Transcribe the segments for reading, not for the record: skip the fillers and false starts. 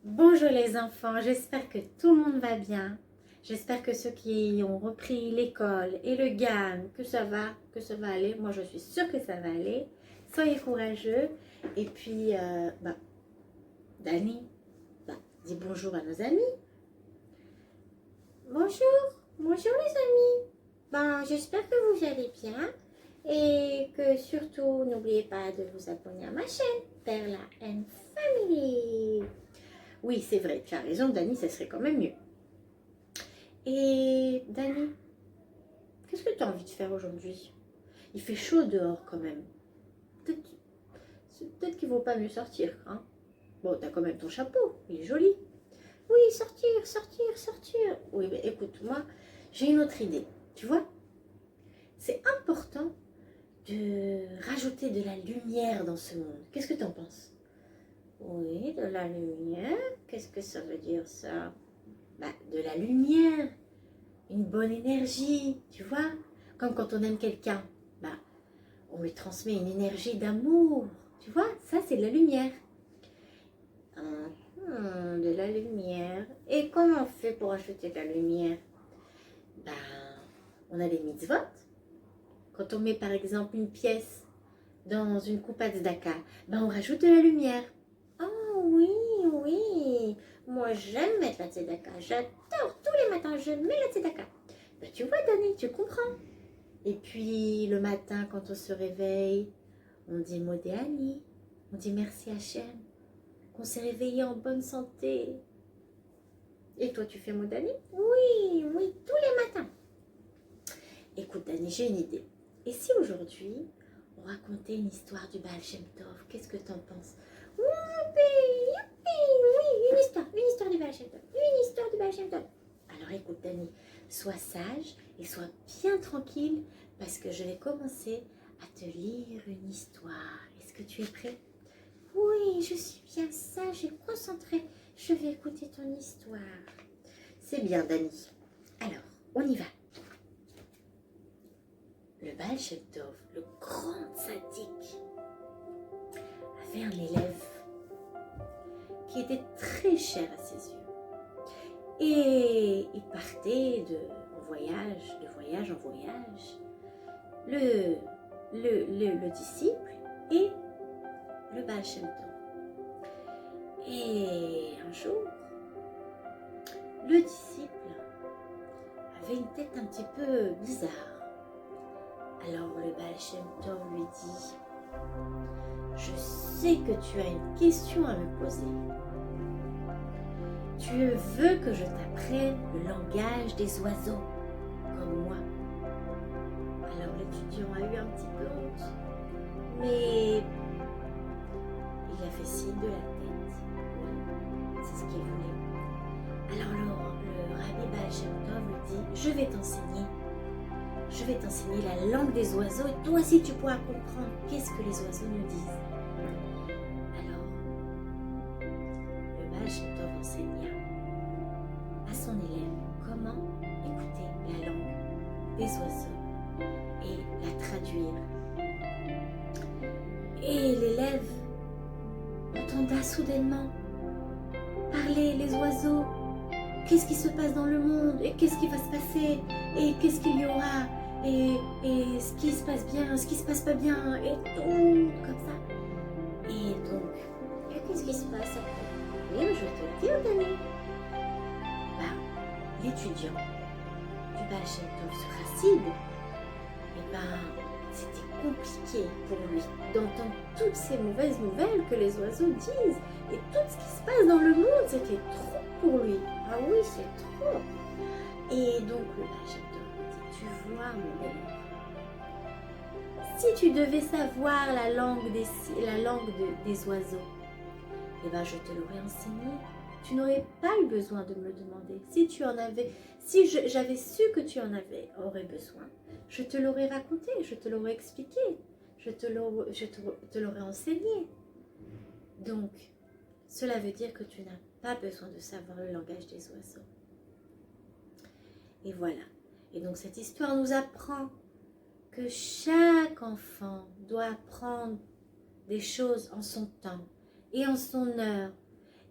Bonjour les enfants, j'espère que tout le monde va bien. J'espère que ceux qui ont repris l'école et le GAN, que ça va aller. Moi, je suis sûre que ça va aller. Soyez courageux. Et puis, Dani, dis bonjour à nos amis. Bonjour les amis. J'espère que vous allez bien. Et que surtout, n'oubliez pas de vous abonner à ma chaîne, Perla and Family. Oui, c'est vrai, tu as raison, Dani, ça serait quand même mieux. Et Dani, qu'est-ce que tu as envie de faire aujourd'hui? Il fait chaud dehors quand même. Peut-être qu'il ne vaut pas mieux sortir, hein? Bon, tu as quand même ton chapeau, il est joli. Oui, sortir. Oui, mais écoute, moi, j'ai une autre idée. Tu vois, c'est important de rajouter de la lumière dans ce monde. Qu'est-ce que tu en penses? Oui, de la lumière. Qu'est-ce que ça veut dire ça? De la lumière, une bonne énergie, tu vois. Comme quand on aime quelqu'un, on lui transmet une énergie d'amour. Tu vois, ça c'est de la lumière. De la lumière. Et comment on fait pour ajouter de la lumière? Ben, on a des mitzvot. Quand on met par exemple une pièce dans une coupe à tzedaka, on rajoute de la lumière. Oh oui. Moi j'aime mettre la tzedaka. J'adore, tous les matins je mets la tzedaka. Tu vois Dani, tu comprends. Et puis le matin quand on se réveille, on dit Modéani, on dit merci Hachem, qu'on s'est réveillé en bonne santé. Et toi tu fais Modéani? Oui, tous les matins. Écoute Dani, j'ai une idée. Et si aujourd'hui on racontait une histoire du Baal Shem Tov, qu'est-ce que t'en penses? Oui, une histoire du Baal Shem Tov, Alors écoute Dani, sois sage et sois bien tranquille parce que je vais commencer à te lire une histoire. Est-ce que tu es prêt? Oui, je suis bien sage et concentrée. Je vais écouter ton histoire. C'est bien Dani. Alors, on y va. Le Baal Shem Tov, le grand sadique, avait un élève qui était très cher à ses yeux. Et il partait de voyage en voyage, le disciple et le Baal Shem Tov. Et un jour, le disciple avait une tête un petit peu bizarre. Alors le Baal Shem Tov lui dit: je sais que tu as une question à me poser. Tu veux que je t'apprenne le langage des oiseaux, comme moi. Alors l'étudiant a eu un petit peu honte, mais il a fait signe de la tête. Oui, c'est ce qu'il voulait. Alors le Rabbi Baal Shem Tov lui dit: je vais t'enseigner la langue des oiseaux et toi aussi tu pourras comprendre qu'est-ce que les oiseaux nous disent. Alors, le Baal Shem Tov enseigna à son élève comment écouter la langue des oiseaux et la traduire. Et l'élève entenda soudainement parler les oiseaux. Qu'est-ce qui se passe dans le monde et qu'est-ce qui va se passer et qu'est-ce qu'il y aura et ce qui se passe bien, ce qui se passe pas bien et tout comme ça. Et donc, qu'est-ce qui se passe après? Oui, je vais te le dire, Dani. L'étudiant du Baal Shem Tov, ce Chassid, c'était compliqué pour lui d'entendre toutes ces mauvaises nouvelles que les oiseaux disent et tout ce qui se passe dans le monde, c'était trop pour lui. Ah oui, c'est trop. Et donc le Baal Shem Tov dit: tu vois mon élève, si tu devais savoir la langue des oiseaux, je te l'aurais enseigné. Tu n'aurais pas eu besoin de me le demander. Si j'avais su que tu aurais besoin, je te l'aurais raconté, je te l'aurais expliqué, je te l'aurais enseigné. Donc, cela veut dire que tu n'as pas besoin de savoir le langage des oiseaux. Et voilà. Et donc, cette histoire nous apprend que chaque enfant doit apprendre des choses en son temps et en son heure.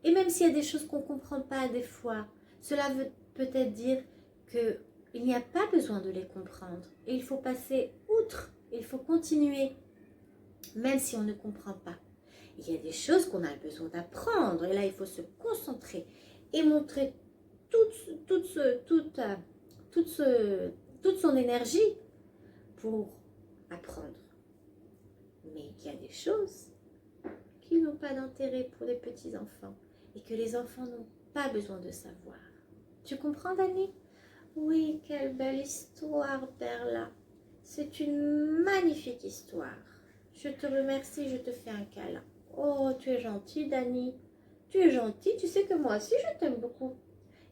Et même s'il y a des choses qu'on ne comprend pas des fois, cela veut peut-être dire qu'il n'y a pas besoin de les comprendre. Et il faut passer outre, il faut continuer, même si on ne comprend pas. Il y a des choses qu'on a besoin d'apprendre. Et là, il faut se concentrer et montrer toute son énergie pour apprendre. Mais il y a des choses qui n'ont pas d'intérêt pour les petits-enfants et que les enfants n'ont pas besoin de savoir. Tu comprends, Dani? Oui, quelle belle histoire, Perla. C'est une magnifique histoire. Je te remercie, je te fais un câlin. Oh, tu es gentille, Dani. Tu es gentille, tu sais que moi aussi je t'aime beaucoup.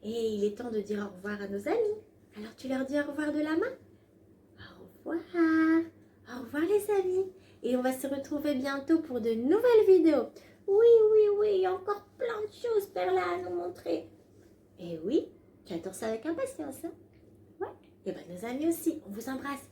Et il est temps de dire au revoir à nos amis. Alors tu leur dis au revoir de la main? Au revoir. Au revoir les amis. Et on va se retrouver bientôt pour de nouvelles vidéos. Oui, il y a encore plein de choses, Perla, à nous montrer. Et oui, tu attends ça avec impatience, hein? Ouais. Et bien nos amis aussi, on vous embrasse.